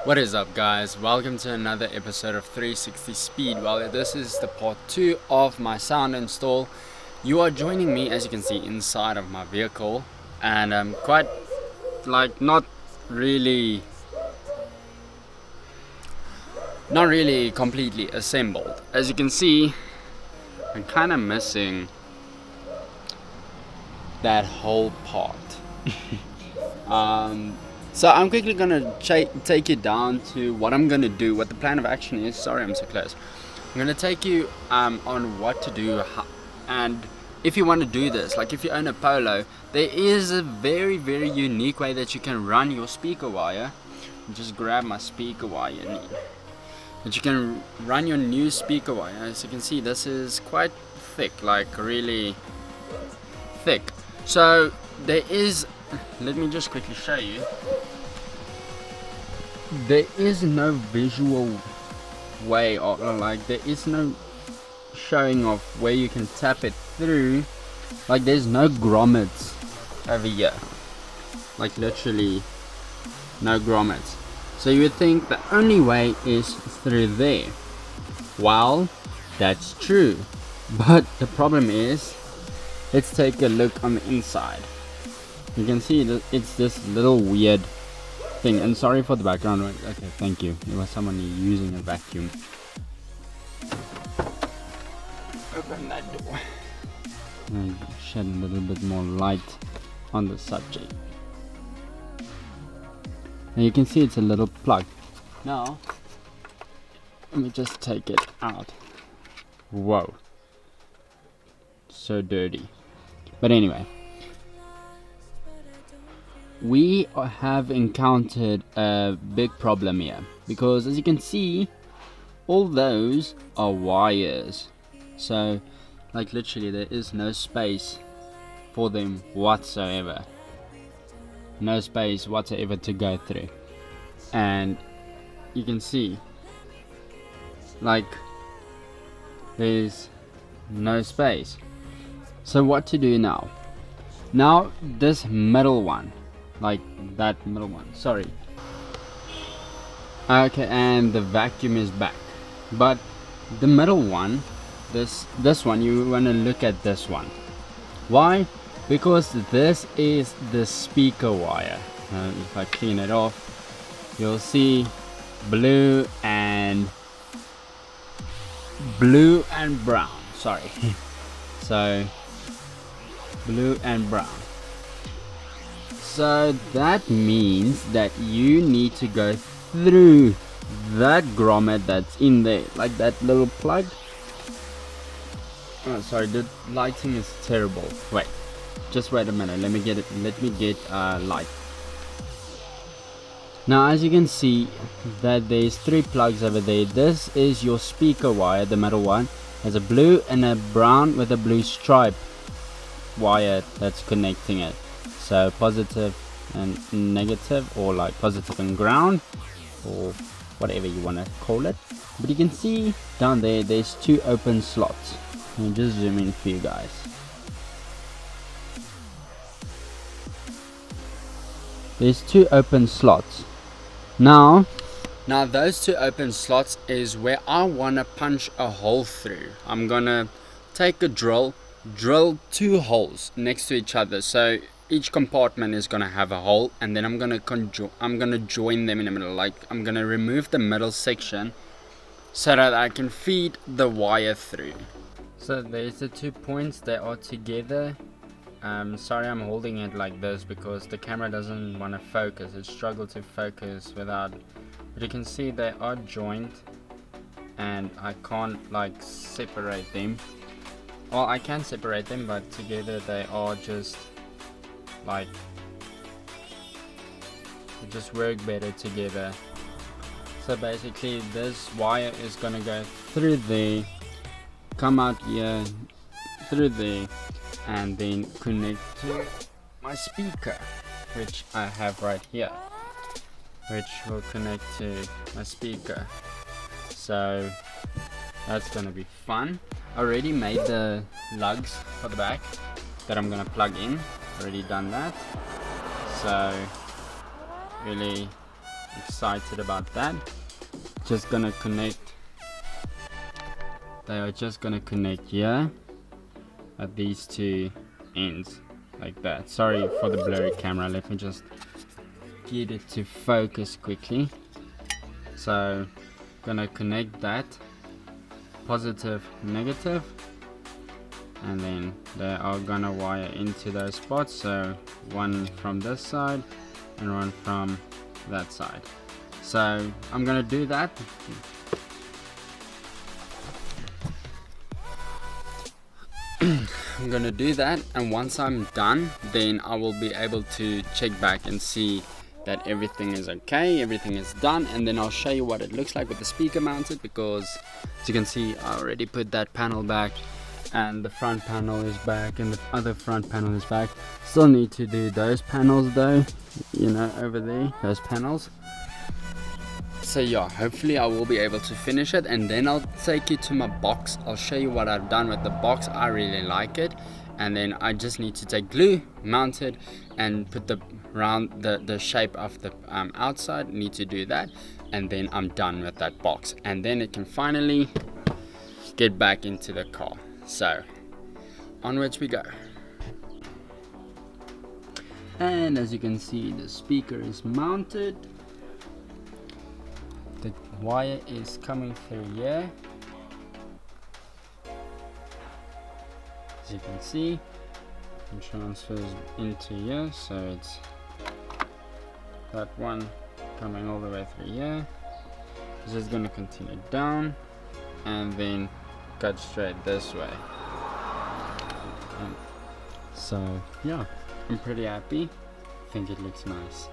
What is up, guys? Welcome to another episode of 360 Speed. Well, this is the part 2 of my sound install. You are joining me, as you can see, inside of my vehicle, and I'm quite not really completely assembled. As you can see, I'm kind of missing that whole part. So I'm quickly gonna take you down to what I'm gonna do, what the plan of action is. Sorry, I'm so close. I'm gonna take you on what to do, and if you want to do this, like if you own a Polo, there is a very unique way that you can run your speaker wire. Just grab my speaker wire. But you can run your new speaker wire. As you can see, this is quite thick, like really thick. So there is. Let me just quickly show you. There is no visual way, or like there is no showing of where you can tap it through. Like there's no grommets over here, like literally no grommets. So you would think the only way is through there. Well, that's true, but the problem is, let's take a look on the inside. You can see that it's this little weird thing, and sorry for the background. Okay, thank you. It was someone using a vacuum. Open that door. And shed a little bit more light on the subject. And you can see it's a little plug. Now, let me just take it out. Whoa. So dirty. But anyway. We have encountered a big problem here, because as you can see, all those are wires. So like literally there is no space for them whatsoever. No space whatsoever to go through. And you can see like there's no space. So what to do now? Now this middle one, like that middle one, sorry. Okay, and the vacuum is back, but the middle one, this one, you want to look at this one. Why? Because this is the speaker wire. If I clean it off, you'll see blue and brown, sorry. So blue and brown. So that means that you need to go through that grommet that's in there, like that little plug. Oh, sorry, the lighting is terrible. Wait, just wait a minute. Let me get light. Now, as you can see, that there's 3 plugs over there. This is your speaker wire, the middle one. There's a blue and a brown with a blue stripe wire that's connecting it. So positive and negative, or like positive and ground, or whatever you want to call it. But you can see down there, there's 2 open slots. Let me just zoom in for you guys. There's 2 open slots. Now those 2 open slots is where I want to punch a hole through. I'm gonna take a drill 2 holes next to each other. So each compartment is gonna have a hole, and then I'm gonna join them in the middle. Like I'm gonna remove the middle section so that I can feed the wire through. So there's the 2 points that are together. Sorry, I'm holding it like this because the camera doesn't want to focus. It struggles to focus without. But you can see they are joined, and I can't like separate them. Well, I can separate them, but together they are just like, they just work better together. So basically this wire is gonna go through there, come out here, through there, and then connect to my speaker, which I have right here, which will connect to my speaker. So that's gonna be fun. I already made the lugs for the back that I'm gonna plug in. Already done that. So really excited about that. Just gonna connect. They are just gonna connect here at these two ends like that. Sorry for the blurry camera, let me just get it to focus quickly. So gonna connect that positive, negative, and then they are gonna wire into those spots. So one from this side and one from that side. So I'm gonna do that. I'm gonna do that, and once I'm done, then I will be able to check back and see that everything is okay, everything is done, and then I'll show you what it looks like with the speaker mounted, because as you can see I already put that panel back, and the front panel is back, and the other front panel is back. Still need to do those panels though, you know, over there, those panels. So yeah, hopefully I will be able to finish it, and then I'll take you to my box. I'll show you what I've done with the box. I really like it, and then I just need to take glue, mount it, and put the shape of the outside. Need to do that, and then I'm done with that box, and then it can finally get back into the car. So onwards we go. And as you can see, the speaker is mounted. The wire is coming through here, as you can see, and transfers into here. So it's that one coming all the way through here. It's just going to continue down and then cut straight this way. And so yeah, I'm pretty happy. I think it looks nice.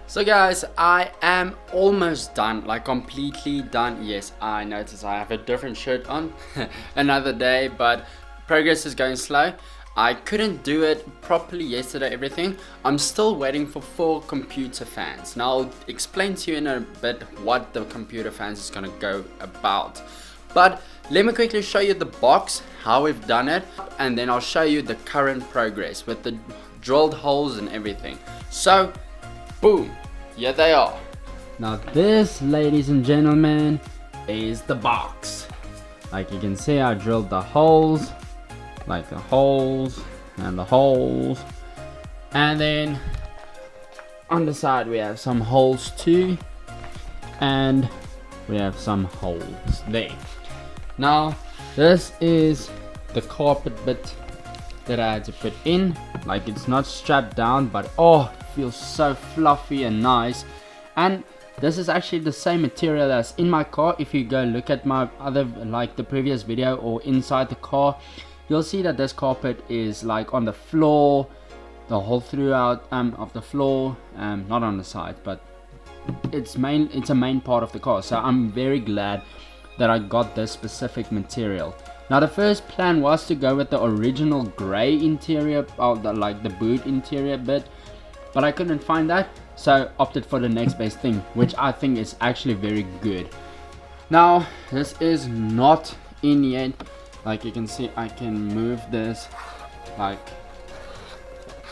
So guys, I am almost done, like completely done. Yes, I noticed I have a different shirt on another day, but progress is going slow. I couldn't do it properly yesterday, everything. I'm still waiting for 4 computer fans. Now I'll explain to you in a bit what the computer fans is gonna go about. But let me quickly show you the box, how we've done it, and then I'll show you the current progress with the drilled holes and everything. So boom, here they are. Now this, ladies and gentlemen, is the box. Like you can see, I drilled the holes, like the holes and the holes, and then on the side we have some holes too, and we have some holes there. Now this is the carpet bit that I had to put in. Like it's not strapped down, but oh, feels so fluffy and nice. And this is actually the same material that's in my car. If you go look at my other, like the previous video or inside the car, you'll see that this carpet is like on the floor, the whole throughout of the floor, not on the side, but it's a main part of the car. So I'm very glad that I got this specific material. Now the first plan was to go with the original grey interior, or like the boot interior bit, but I couldn't find that, so opted for the next best thing, which I think is actually very good. Now this is not in yet. Like you can see, I can move this, like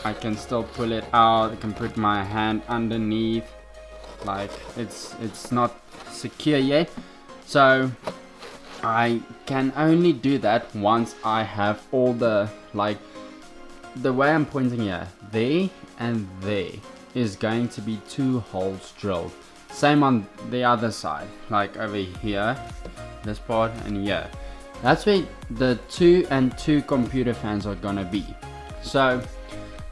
I can still pull it out. I can put my hand underneath, like it's not secure yet, so I can only do that once I have all the, like the way I'm pointing here, there and there is going to be 2 holes drilled. Same on the other side, like over here, this part and here. That's where the 2 and 2 computer fans are gonna be. So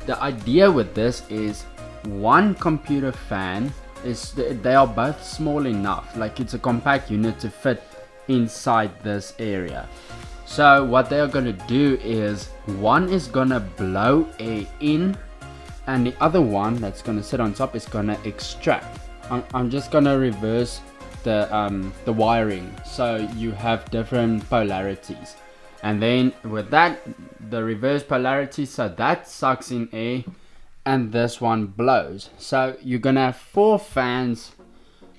the idea with this is 1 computer fan is, they are both small enough, like it's a compact unit to fit inside this area. So what they are gonna do is, one is gonna blow air in, and the other one that's gonna sit on top is gonna extract. I'm just gonna reverse the wiring, so you have different polarities, and then with that, the reverse polarity, so that sucks in air and this one blows. So you're gonna have 4 fans,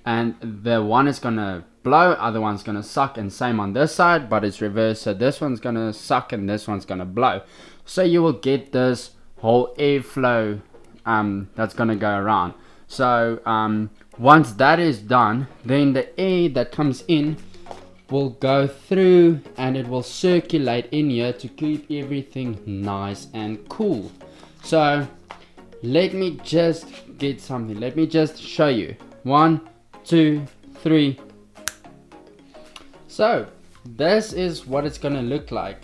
and the one is gonna blow, other one's gonna suck, and same on this side, but it's reversed. So this one's gonna suck and this one's gonna blow. So you will get this whole airflow that's gonna go around. So once that is done, then the air that comes in will go through and it will circulate in here to keep everything nice and cool. So let me just get something. Let me just show you. 1, 2, 3. So this is what it's gonna look like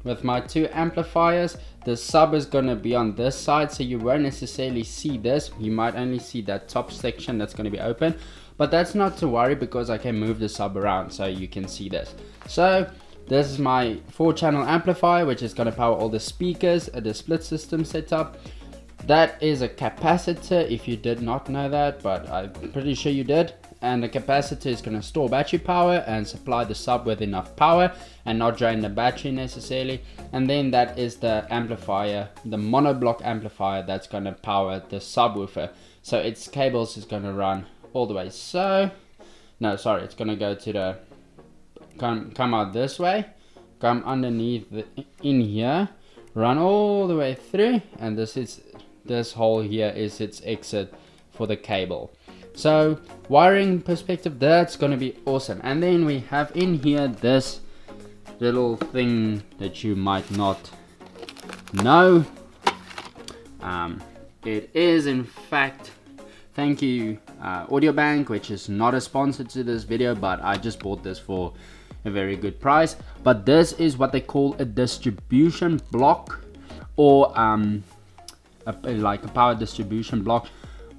with my 2 amplifiers. The sub is gonna be on this side, so you won't necessarily see this. You might only see that top section that's gonna be open, but that's not to worry because I can move the sub around so you can see this. So this is my 4-channel amplifier, which is gonna power all the speakers, the split system setup. That is a capacitor, if you did not know that, but I'm pretty sure you did. And the capacitor is going to store battery power and supply the sub with enough power and not drain the battery necessarily. And then that is the amplifier, the monoblock amplifier, that's going to power the subwoofer. So its cables is going to run all the way. So no, sorry, it's going to go to the come out this way, come underneath in here, run all the way through, and this hole here is its exit for the cable. So wiring perspective, that's gonna be awesome. And then we have in here this little thing that you might not know. It is in fact, thank you Audio Bank, which is not a sponsor to this video, but I just bought this for a very good price. But this is what they call a distribution block, or like a power distribution block,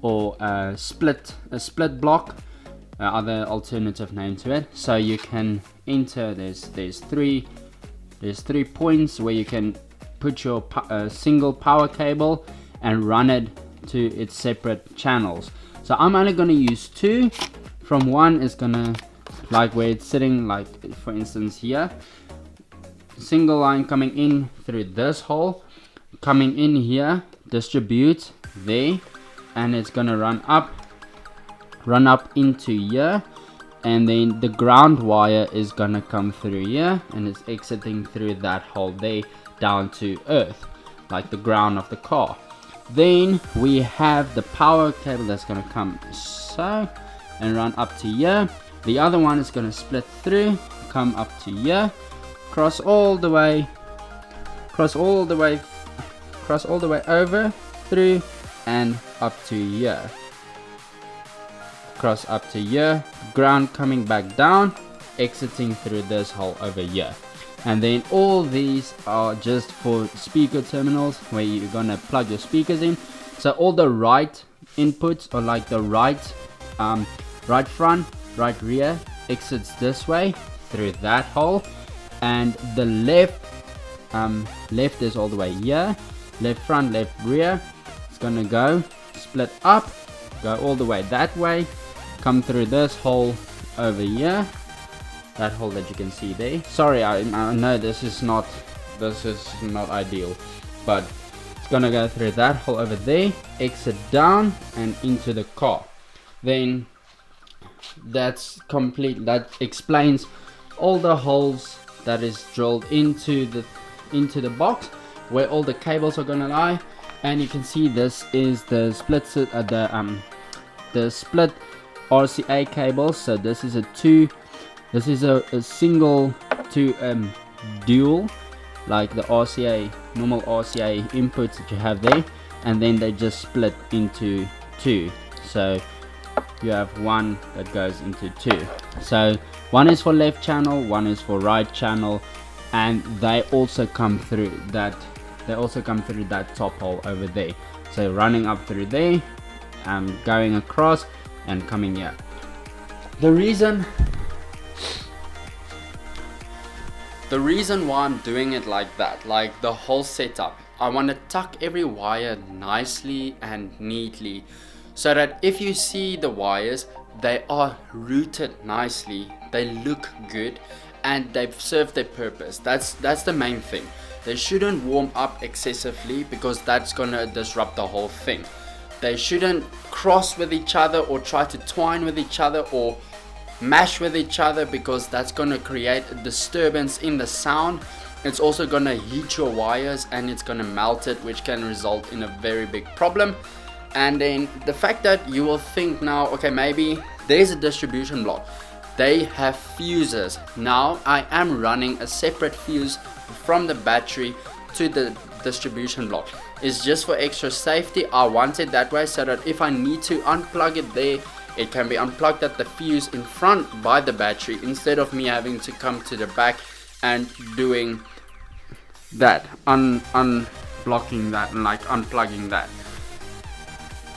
or a split block, other alternative name to it. So you can enter, there's three points where you can put your single power cable and run it to its separate channels. So I'm only going to use 2. From one is gonna, like where it's sitting, like for instance here, single line coming in through this hole, coming in here, distribute there, and it's gonna run up into here, and then the ground wire is gonna come through here and it's exiting through that hole there down to earth, like the ground of the car. Then we have the power cable that's gonna come so and run up to here. The other one is gonna split through, come up to here, cross all the way over, through and up to here, cross up to here, ground coming back down, exiting through this hole over here. And then all these are just for speaker terminals where you're gonna plug your speakers in. So all the right inputs, or like the right front, right rear, exits this way through that hole, and the left is all the way here. Left front, left rear, it's gonna go split up, go all the way that way, come through this hole over here, that hole that you can see there. Sorry, I know this is not ideal, but it's gonna go through that hole over there, exit down and into the car. Then that's complete. That explains all the holes that is drilled into the box where all the cables are gonna lie. And you can see this is the split RCA cable. So this is a single to dual, like the RCA, normal RCA inputs that you have there, and then they just split into 2. So you have one that goes into 2. So one is for left channel, one is for right channel, and they also come through that top hole over there. So running up through there, going across and coming here. The reason why I'm doing it like that, like the whole setup, I want to tuck every wire nicely and neatly, so that if you see the wires, they are routed nicely, they look good, and they've served their purpose. That's the main thing. They shouldn't warm up excessively because that's gonna disrupt the whole thing. They shouldn't cross with each other or try to twine with each other or mash with each other, because that's gonna create a disturbance in the sound. It's also gonna heat your wires and it's gonna melt it, which can result in a very big problem. And then the fact that you will think now, okay, maybe there's a distribution block, they have fuses. Now I am running a separate fuse from the battery to the distribution block. It's just for extra safety. I want it that way so that if I need to unplug it there, it can be unplugged at the fuse in front by the battery, instead of me having to come to the back and doing that, unblocking that and like unplugging that.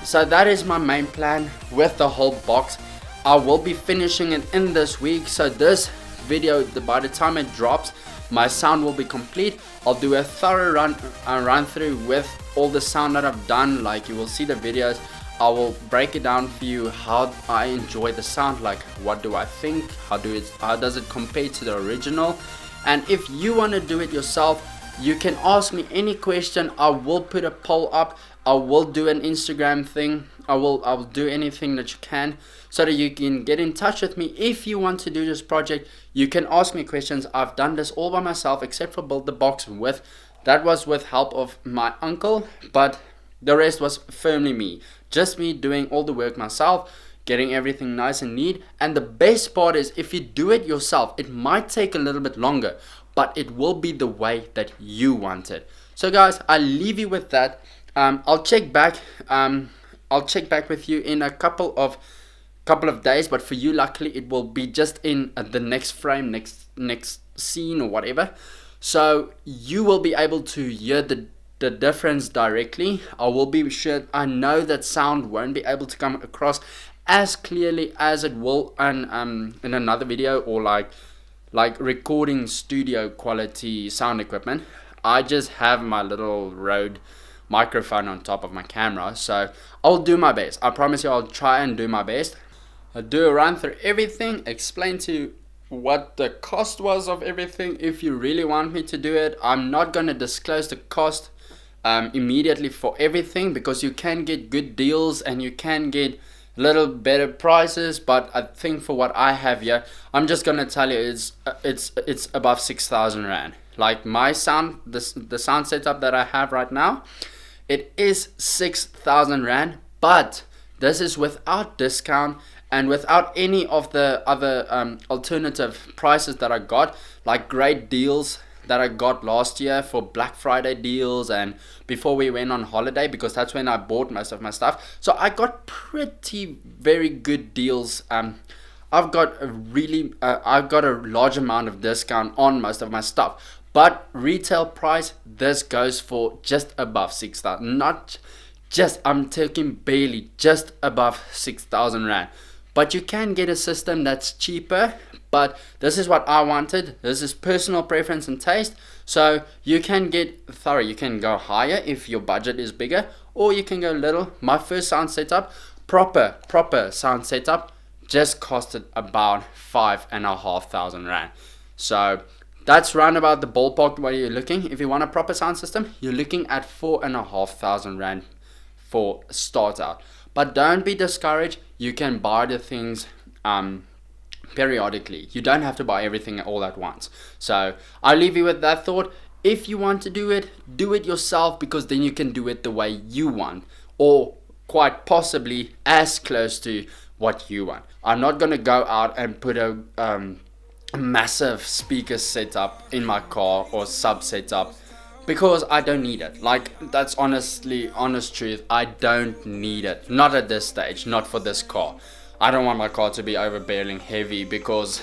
So that is my main plan with the whole box. I will be finishing it in this week, so this video, by the time it drops, my sound will be complete. I'll do a thorough run through with all the sound that I've done. Like, you will see the videos. I will break it down for you, how I enjoy the sound, like what do I think, how does it compare to the original. And if you want to do it yourself, you can ask me any question. I will put a poll up. I will do an Instagram thing. I will do anything that you can, so that you can get in touch with me. If you want to do this project, you can ask me questions. I've done this all by myself, except for build the box that was with help of my uncle, but the rest was firmly me. Just me doing all the work myself, getting everything nice and neat. And the best part is, if you do it yourself, it might take a little bit longer, but it will be the way that you want it. So guys, I leave you with that. I'll check back with you in a couple of days, but for you, luckily, it will be just in the next frame, next scene or whatever. So you will be able to hear the difference directly. I will be sure. I know that sound won't be able to come across as clearly as it will in another video, or like recording studio quality sound equipment. I just have my little Rode microphone on top of my camera, so I'll do my best. I promise you, I'll try and do my best. I'll do a run through everything, explain to you what the cost was of everything if you really want me to do it. I'm not going to disclose the cost immediately for everything, because you can get good deals and you can get little better prices, but I think for what I have here, I'm just gonna tell you, it's above 6,000 rand. Like my sound, the sound setup that I have right now, it is 6,000 rand, but this is without discount and without any of the other alternative prices that I got, like great deals that I got last year for Black Friday deals and before we went on holiday, because that's when I bought most of my stuff. So I got very good deals. I've got a large amount of discount on most of my stuff, but retail price, this goes for just above 6,000. Not just, I'm talking barely just above 6,000 rand. But you can get a system that's cheaper, but this is what I wanted. This is personal preference and taste. So you can get thorough. You can go higher if your budget is bigger, or you can go little. My first sound setup, proper sound setup, just costed about 5,500 rand. So that's round about the ballpark where you're looking. If you want a proper sound system, you're looking at 4,500 rand for start out. But don't be discouraged. You can buy the things periodically. You don't have to buy everything all at once. So I'll leave you with that thought. If you want to do it yourself, because then you can do it the way you want, or quite possibly as close to what you want. I'm not going to go out and put a massive speaker setup in my car or sub setup, because I don't need it. Like, that's honest truth. I don't need it. Not at this stage. Not for this car. I don't want my car to be overbearing heavy, because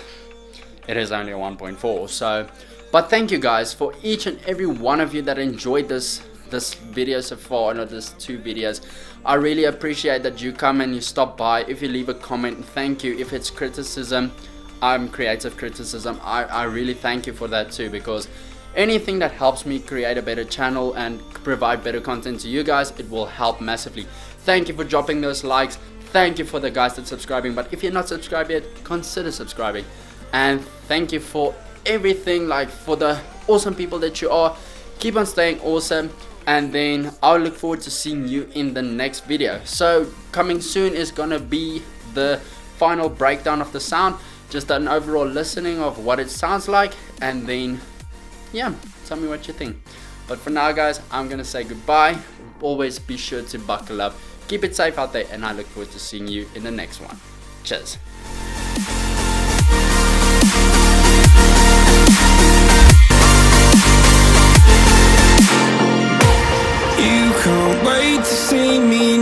it is only a 1.4. So, but thank you guys for each and every one of you that enjoyed this video so far, or this 2 videos. I really appreciate that you come and you stop by. If you leave a comment, thank you. If it's criticism, creative criticism, I really thank you for that too, because anything that helps me create a better channel and provide better content to you guys, it will help massively. Thank you for dropping those likes. Thank you for the guys that's subscribing. But if you're not subscribed yet, consider subscribing. And thank you for everything, like for the awesome people that you are. Keep on staying awesome. And then I'll look forward to seeing you in the next video. So coming soon is gonna be the final breakdown of the sound. Just an overall listening of what it sounds like. And then yeah, tell me what you think. But for now guys, I'm gonna say goodbye. Always be sure to buckle up Keep it safe out there, and I look forward to seeing you in the next one. Cheers. You can't wait to see me